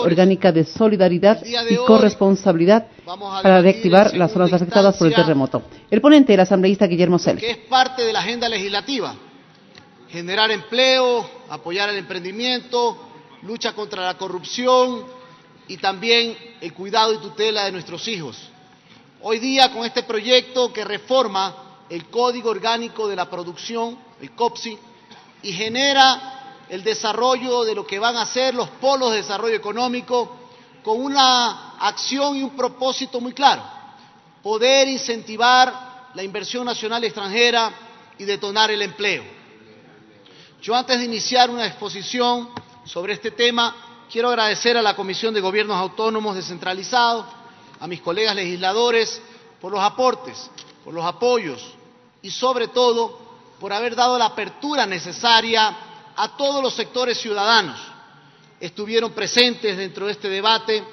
orgánica de solidaridad y corresponsabilidad para reactivar las zonas afectadas por el terremoto. El ponente, el asambleísta Guillermo Cel. Que es parte de la agenda legislativa. Generar empleo, apoyar el emprendimiento, lucha contra la corrupción y también el cuidado y tutela de nuestros hijos. Hoy día, con este proyecto que reforma el Código Orgánico de la Producción, el COPSI, y genera el desarrollo de lo que van a ser los polos de desarrollo económico con una acción y un propósito muy claro: poder incentivar la inversión nacional y extranjera y detonar el empleo. Yo, antes de iniciar una exposición sobre este tema, quiero agradecer a la Comisión de Gobiernos Autónomos Descentralizados, a mis colegas legisladores, por los aportes, por los apoyos y, sobre todo, por haber dado la apertura necesaria a todos los sectores ciudadanos. Estuvieron presentes dentro de este debate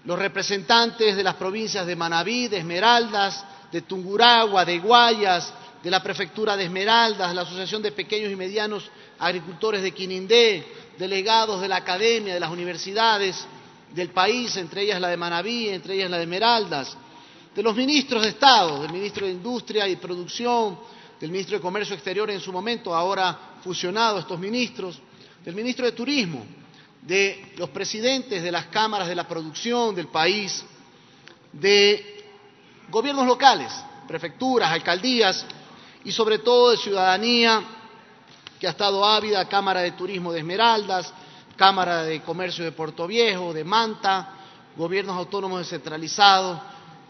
los representantes de las provincias de Manabí, de Esmeraldas, de Tungurahua, de Guayas, de la Prefectura de Esmeraldas, de la Asociación de Pequeños y Medianos Agricultores de Quinindé, delegados de la academia, de las universidades del país, entre ellas la de Manabí, entre ellas la de Esmeraldas, de los ministros de Estado, del ministro de Industria y Producción, del ministro de Comercio Exterior en su momento, ahora fusionado estos ministros, del ministro de Turismo, de los presidentes de las cámaras de la producción del país, de gobiernos locales, prefecturas, alcaldías y sobre todo de ciudadanía que ha estado ávida: Cámara de Turismo de Esmeraldas, Cámara de Comercio de Puerto Viejo, de Manta, gobiernos autónomos descentralizados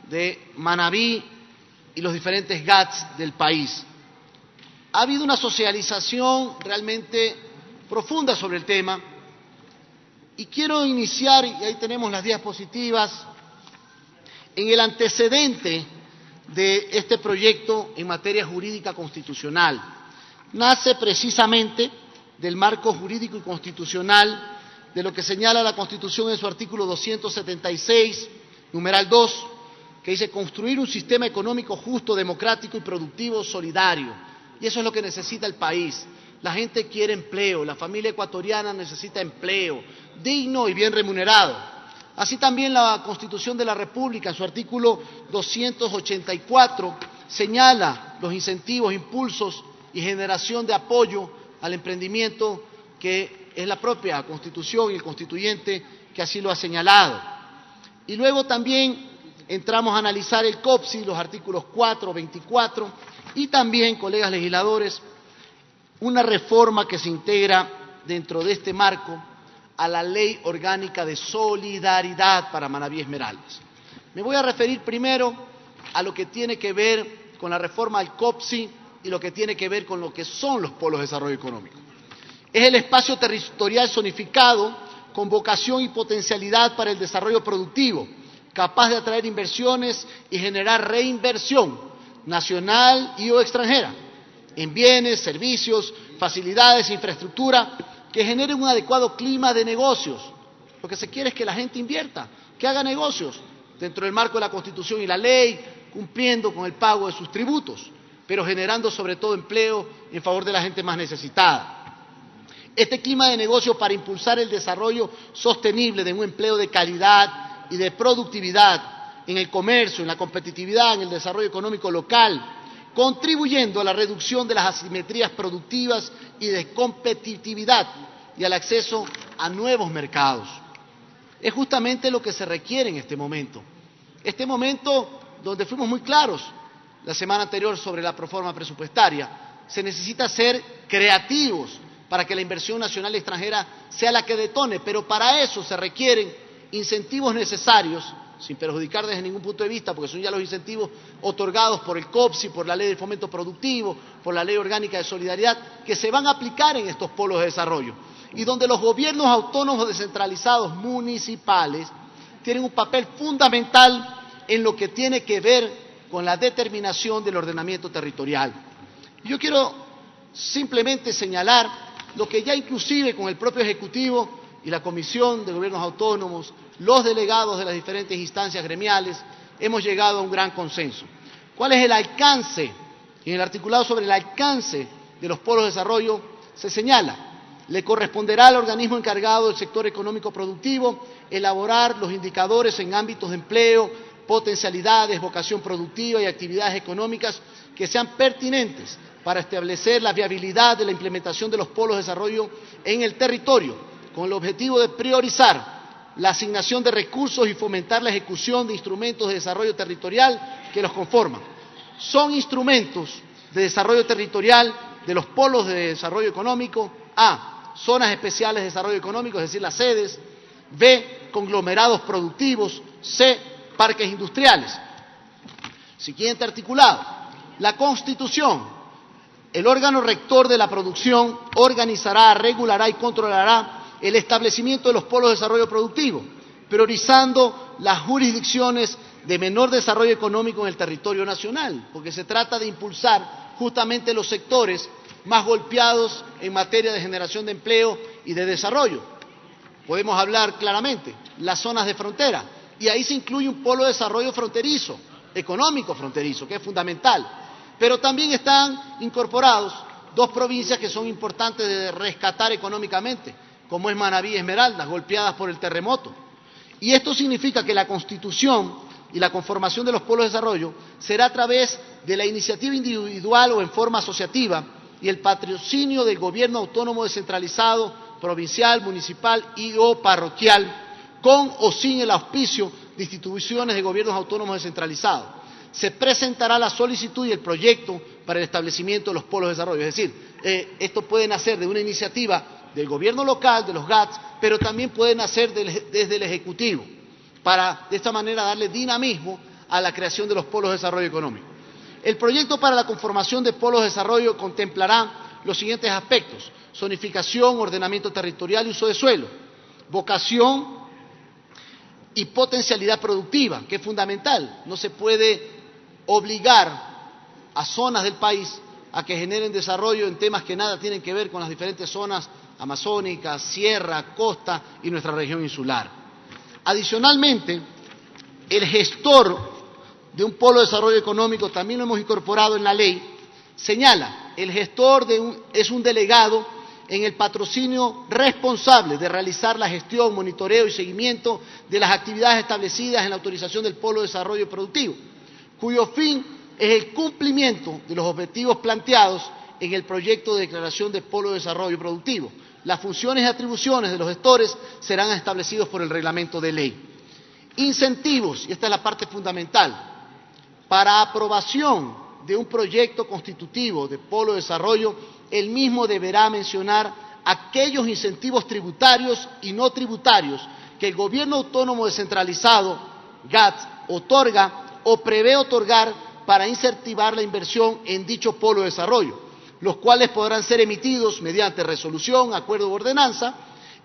de Manabí y los diferentes GATS del país. Ha habido una socialización realmente profunda sobre el tema y quiero iniciar, y ahí tenemos las diapositivas, en el antecedente de este proyecto en materia jurídica constitucional. Nace precisamente del marco jurídico y constitucional de lo que señala la Constitución en su artículo 276, numeral 2, que dice: construir un sistema económico justo, democrático y productivo solidario. Y eso es lo que necesita el país. La gente quiere empleo, la familia ecuatoriana necesita empleo digno y bien remunerado. Así también la Constitución de la República, en su artículo 284, señala los incentivos, impulsos y generación de apoyo al emprendimiento, que es la propia Constitución y el constituyente que así lo ha señalado. Y luego también entramos a analizar el COPSI, los artículos 4, 24, y también, colegas legisladores, una reforma que se integra dentro de este marco a la Ley Orgánica de Solidaridad para Manabí Esmeraldas. Me voy a referir primero a lo que tiene que ver con la reforma al COPSI y lo que tiene que ver con lo que son los polos de desarrollo económico. Es el espacio territorial zonificado con vocación y potencialidad para el desarrollo productivo, capaz de atraer inversiones y generar reinversión nacional y o extranjera en bienes, servicios, facilidades, infraestructura, que generen un adecuado clima de negocios. Lo que se quiere es que la gente invierta, que haga negocios dentro del marco de la Constitución y la ley, cumpliendo con el pago de sus tributos, pero generando sobre todo empleo en favor de la gente más necesitada. Este clima de negocio para impulsar el desarrollo sostenible de un empleo de calidad y de productividad en el comercio, en la competitividad, en el desarrollo económico local, contribuyendo a la reducción de las asimetrías productivas y de competitividad y al acceso a nuevos mercados. Es justamente lo que se requiere en este momento. Este momento donde fuimos muy claros la semana anterior sobre la proforma presupuestaria. Se necesita ser creativos para que la inversión nacional y extranjera sea la que detone, pero para eso se requieren incentivos necesarios, sin perjudicar desde ningún punto de vista, porque son ya los incentivos otorgados por el COPSI, por la Ley de Fomento Productivo, por la Ley Orgánica de Solidaridad, que se van a aplicar en estos polos de desarrollo, y donde los gobiernos autónomos descentralizados municipales tienen un papel fundamental en lo que tiene que ver con la determinación del ordenamiento territorial. Yo quiero simplemente señalar lo que ya inclusive con el propio Ejecutivo y la Comisión de Gobiernos Autónomos, los delegados de las diferentes instancias gremiales, hemos llegado a un gran consenso. ¿Cuál es el alcance? En el articulado sobre el alcance de los polos de desarrollo se señala Le corresponderá al organismo encargado del sector económico productivo elaborar los indicadores en ámbitos de empleo, potencialidades, vocación productiva y actividades económicas que sean pertinentes para establecer la viabilidad de la implementación de los polos de desarrollo en el territorio, con el objetivo de priorizar la asignación de recursos y fomentar la ejecución de instrumentos de desarrollo territorial que los conforman. Son instrumentos de desarrollo territorial de los polos de desarrollo económico: A, zonas especiales de desarrollo económico, es decir, las sedes; B, conglomerados productivos; C, parques industriales. Siguiente articulado: la Constitución, el órgano rector de la producción, organizará, regulará y controlará el establecimiento de los polos de desarrollo productivo, priorizando las jurisdicciones de menor desarrollo económico en el territorio nacional, porque se trata de impulsar justamente los sectores más golpeados en materia de generación de empleo y de desarrollo. Podemos hablar claramente, las zonas de frontera, y ahí se incluye un polo de desarrollo fronterizo, económico fronterizo, que es fundamental, pero también están incorporados dos provincias que son importantes de rescatar económicamente, como es Manabí y Esmeraldas, golpeadas por el terremoto. Y esto significa que la constitución y la conformación de los polos de desarrollo será a través de la iniciativa individual o en forma asociativa y el patrocinio del gobierno autónomo descentralizado, provincial, municipal y o parroquial, con o sin el auspicio de instituciones de gobiernos autónomos descentralizados. Se presentará la solicitud y el proyecto para el establecimiento de los polos de desarrollo. Es decir, esto puede nacer de una iniciativa del gobierno local, de los GATS, pero también puede nacer desde el Ejecutivo, para de esta manera darle dinamismo a la creación de los polos de desarrollo económico. El proyecto para la conformación de polos de desarrollo contemplará los siguientes aspectos: zonificación, ordenamiento territorial y uso de suelo, vocación y potencialidad productiva, que es fundamental. No se puede obligar a zonas del país a que generen desarrollo en temas que nada tienen que ver con las diferentes zonas amazónicas, sierra, costa y nuestra región insular. Adicionalmente, el gestor de un polo de desarrollo económico, también lo hemos incorporado en la ley, señala: el gestor es un delegado en el patrocinio responsable de realizar la gestión, monitoreo y seguimiento de las actividades establecidas en la autorización del polo de desarrollo productivo, cuyo fin es el cumplimiento de los objetivos planteados en el proyecto de declaración de polo de desarrollo productivo. Las funciones y atribuciones de los gestores serán establecidos por el reglamento de ley. Incentivos, y esta es la parte fundamental: para aprobación de un proyecto constitutivo de polo de desarrollo, el mismo deberá mencionar aquellos incentivos tributarios y no tributarios que el gobierno autónomo descentralizado, GATS, otorga o prevé otorgar para incentivar la inversión en dicho polo de desarrollo, los cuales podrán ser emitidos mediante resolución, acuerdo o ordenanza,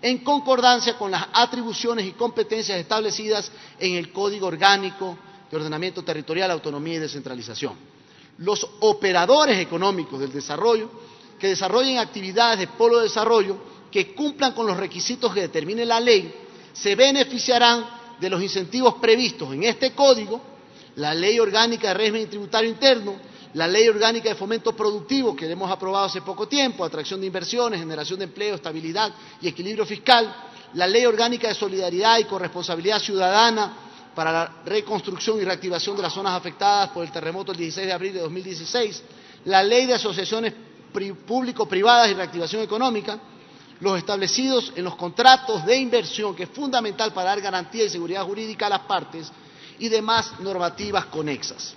en concordancia con las atribuciones y competencias establecidas en el Código Orgánico de Ordenamiento Territorial, Autonomía y Descentralización. Los operadores económicos del desarrollo que desarrollen actividades de polo de desarrollo que cumplan con los requisitos que determine la ley se beneficiarán de los incentivos previstos en este Código, la Ley Orgánica de Régimen Tributario Interno, la Ley Orgánica de Fomento Productivo, que hemos aprobado hace poco tiempo, atracción de inversiones, generación de empleo, estabilidad y equilibrio fiscal, la Ley Orgánica de Solidaridad y Corresponsabilidad Ciudadana para la reconstrucción y reactivación de las zonas afectadas por el terremoto del 16 de abril de 2016, la Ley de Asociaciones Público-Privadas y Reactivación Económica, los establecidos en los contratos de inversión, que es fundamental para dar garantía y seguridad jurídica a las partes, y demás normativas conexas.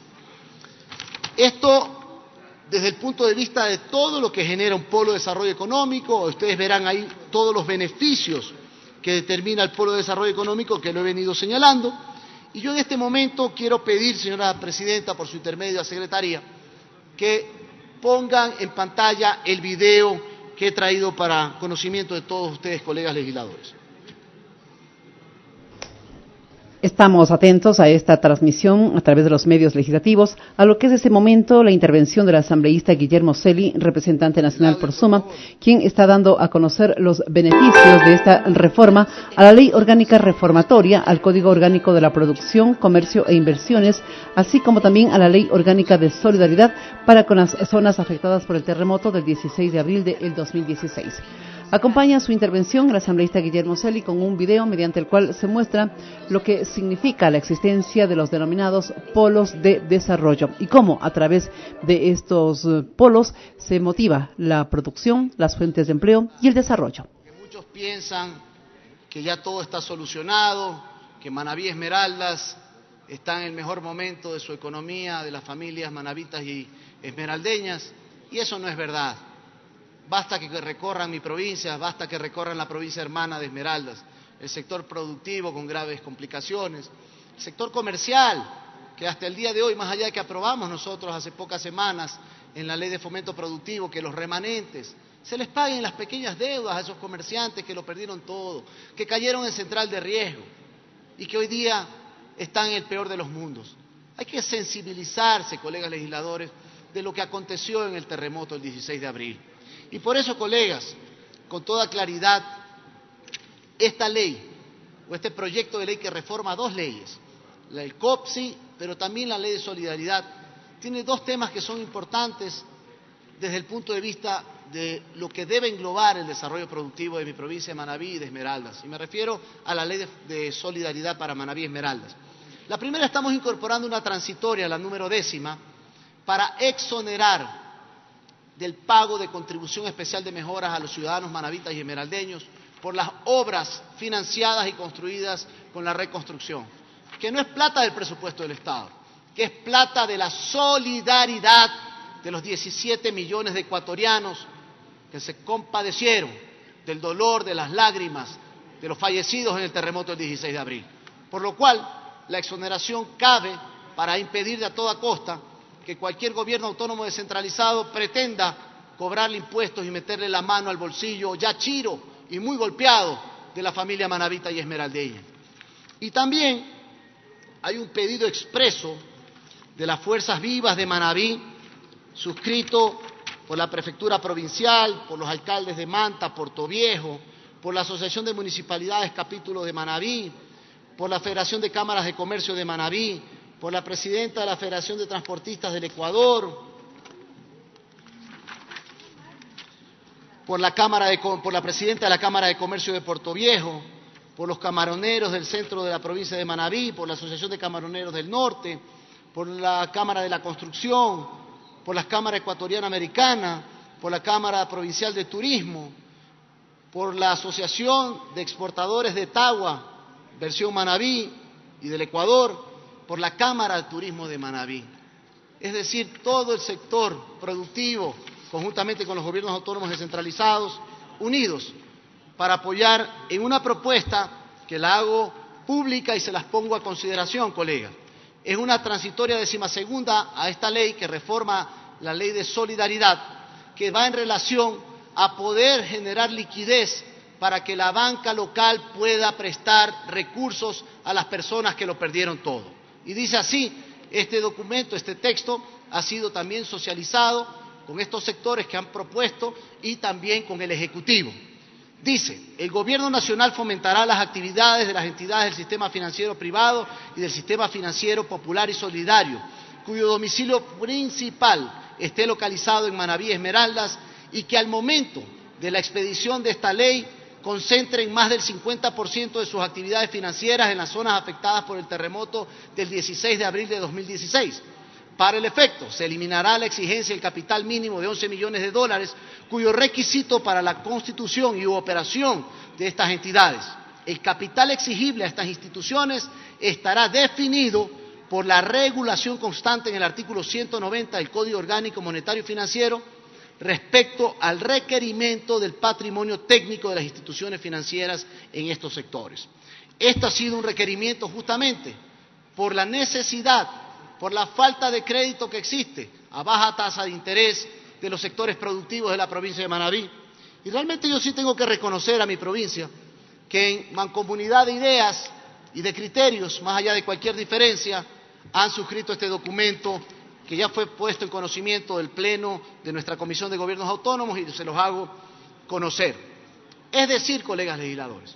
Esto desde el punto de vista de todo lo que genera un polo de desarrollo económico. Ustedes verán ahí todos los beneficios que determina el polo de desarrollo económico, que lo he venido señalando. Y yo en este momento quiero pedir, señora Presidenta, por su intermedio a Secretaría, que pongan en pantalla el video que he traído para conocimiento de todos ustedes, colegas legisladores. Estamos atentos a esta transmisión a través de los medios legislativos, a lo que es ese momento la intervención del asambleísta Guillermo Celi, representante nacional por Suma, quien está dando a conocer los beneficios de esta reforma a la Ley Orgánica Reformatoria, al Código Orgánico de la Producción, Comercio e Inversiones, así como también a la Ley Orgánica de Solidaridad para con las zonas afectadas por el terremoto del 16 de abril del 2016. Acompaña su intervención el asambleísta Guillermo Celi con un video mediante el cual se muestra lo que significa la existencia de los denominados polos de desarrollo y cómo a través de estos polos se motiva la producción, las fuentes de empleo y el desarrollo. Muchos piensan que ya todo está solucionado, que Manabí Esmeraldas está en el mejor momento de su economía, de las familias manabitas y esmeraldeñas, y eso no es verdad. Basta que recorran mi provincia, basta que recorran la provincia hermana de Esmeraldas, el sector productivo con graves complicaciones, el sector comercial, que hasta el día de hoy, más allá de que aprobamos nosotros hace pocas semanas en la Ley de Fomento Productivo, que los remanentes se les paguen las pequeñas deudas a esos comerciantes que lo perdieron todo, que cayeron en central de riesgo y que hoy día están en el peor de los mundos. Hay que sensibilizarse, colegas legisladores, de lo que aconteció en el terremoto del 16 de abril. Y por eso, colegas, con toda claridad, esta ley, o este proyecto de ley que reforma dos leyes, el COPSI, pero también la Ley de Solidaridad, tiene dos temas que son importantes desde el punto de vista de lo que debe englobar el desarrollo productivo de mi provincia de Manabí y de Esmeraldas. Y me refiero a la Ley de Solidaridad para Manabí y Esmeraldas. La primera, estamos incorporando una transitoria, la número 10ª, para exonerar del pago de contribución especial de mejoras a los ciudadanos manabitas y esmeraldeños por las obras financiadas y construidas con la reconstrucción, que no es plata del presupuesto del Estado, que es plata de la solidaridad de los 17 millones de ecuatorianos que se compadecieron del dolor, de las lágrimas, de los fallecidos en el terremoto del 16 de abril. Por lo cual, la exoneración cabe para impedir de a toda costa que cualquier gobierno autónomo descentralizado pretenda cobrarle impuestos y meterle la mano al bolsillo ya chiro y muy golpeado de la familia manabita y esmeraldeña. Y también hay un pedido expreso de las Fuerzas Vivas de Manabí, suscrito por la Prefectura Provincial, por los alcaldes de Manta, Portoviejo, por la Asociación de Municipalidades Capítulo de Manabí, por la Federación de Cámaras de Comercio de Manabí, por la presidenta de la Federación de Transportistas del Ecuador, por la presidenta de la Cámara de Comercio de Portoviejo, por los camaroneros del centro de la provincia de Manabí, por la Asociación de Camaroneros del Norte, por la Cámara de la Construcción, por la Cámara Ecuatoriana Americana, por la Cámara Provincial de Turismo, por la Asociación de Exportadores de Tagua, versión Manabí y del Ecuador, por la Cámara de Turismo de Manabí. Es decir, todo el sector productivo, conjuntamente con los gobiernos autónomos descentralizados, unidos para apoyar en una propuesta que la hago pública y se las pongo a consideración, colegas. Es una transitoria 12ª a esta ley que reforma la Ley de Solidaridad, que va en relación a poder generar liquidez para que la banca local pueda prestar recursos a las personas que lo perdieron todo. Y dice así, este documento, este texto, ha sido también socializado con estos sectores que han propuesto y también con el Ejecutivo. Dice, el Gobierno Nacional fomentará las actividades de las entidades del sistema financiero privado y del sistema financiero popular y solidario, cuyo domicilio principal esté localizado en Manabí Esmeraldas y que al momento de la expedición de esta ley concentren más del 50% de sus actividades financieras en las zonas afectadas por el terremoto del 16 de abril de 2016. Para el efecto, se eliminará la exigencia del capital mínimo de 11 millones de dólares, cuyo requisito para la constitución y operación de estas entidades. El capital exigible a estas instituciones estará definido por la regulación constante en el artículo 190 del Código Orgánico Monetario y Financiero respecto al requerimiento del patrimonio técnico de las instituciones financieras en estos sectores. Esto ha sido un requerimiento justamente por la necesidad, por la falta de crédito que existe a baja tasa de interés de los sectores productivos de la provincia de Manabí. Y realmente yo sí tengo que reconocer a mi provincia que en mancomunidad de ideas y de criterios, más allá de cualquier diferencia, han suscrito este documento que ya fue puesto en conocimiento del Pleno de nuestra Comisión de Gobiernos Autónomos y se los hago conocer. Es decir, colegas legisladores,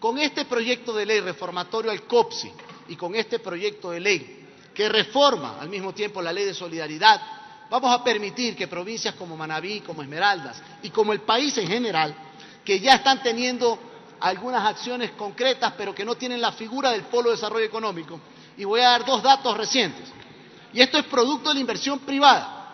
con este proyecto de ley reformatorio al COPSI y con este proyecto de ley que reforma al mismo tiempo la Ley de Solidaridad, vamos a permitir que provincias como Manabí, como Esmeraldas y como el país en general que ya están teniendo algunas acciones concretas, pero que no tienen la figura del Polo de Desarrollo Económico. Y voy a dar 2 datos recientes. Y esto es producto de la inversión privada.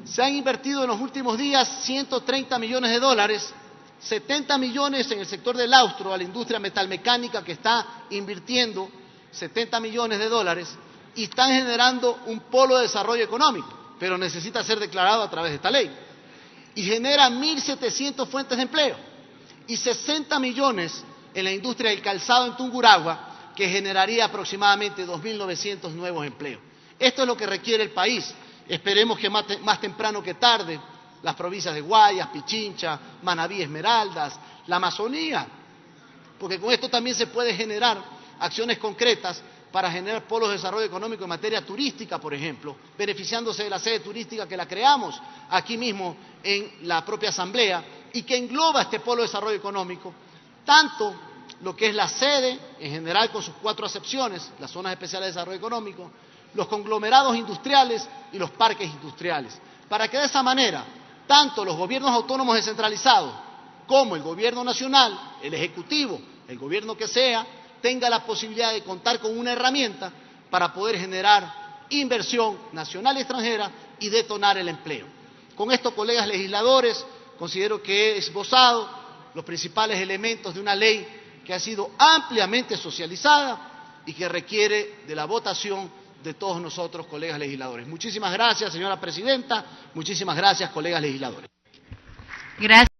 Se han invertido en los últimos días 130 millones de dólares, 70 millones en el sector del austro, a la industria metalmecánica que está invirtiendo 70 millones de dólares y están generando un polo de desarrollo económico, pero necesita ser declarado a través de esta ley. Y genera 1.700 fuentes de empleo y 60 millones en la industria del calzado en Tungurahua, que generaría aproximadamente 2.900 nuevos empleos. Esto es lo que requiere el país. Esperemos que más temprano que tarde las provincias de Guayas, Pichincha, Manabí, Esmeraldas, la Amazonía, porque con esto también se puede generar acciones concretas para generar polos de desarrollo económico en materia turística, por ejemplo, beneficiándose de la sede turística que la creamos aquí mismo en la propia Asamblea y que engloba este polo de desarrollo económico, tanto lo que es la sede en general con sus 4 acepciones, las zonas especiales de desarrollo económico, los conglomerados industriales y los parques industriales, para que de esa manera tanto los gobiernos autónomos descentralizados como el gobierno nacional, el ejecutivo, el gobierno que sea, tenga la posibilidad de contar con una herramienta para poder generar inversión nacional y extranjera y detonar el empleo. Con esto, colegas legisladores, considero que he esbozado los principales elementos de una ley que ha sido ampliamente socializada y que requiere de la votación de todos nosotros, colegas legisladores. Muchísimas gracias, señora presidenta. Muchísimas gracias, colegas legisladores. Gracias.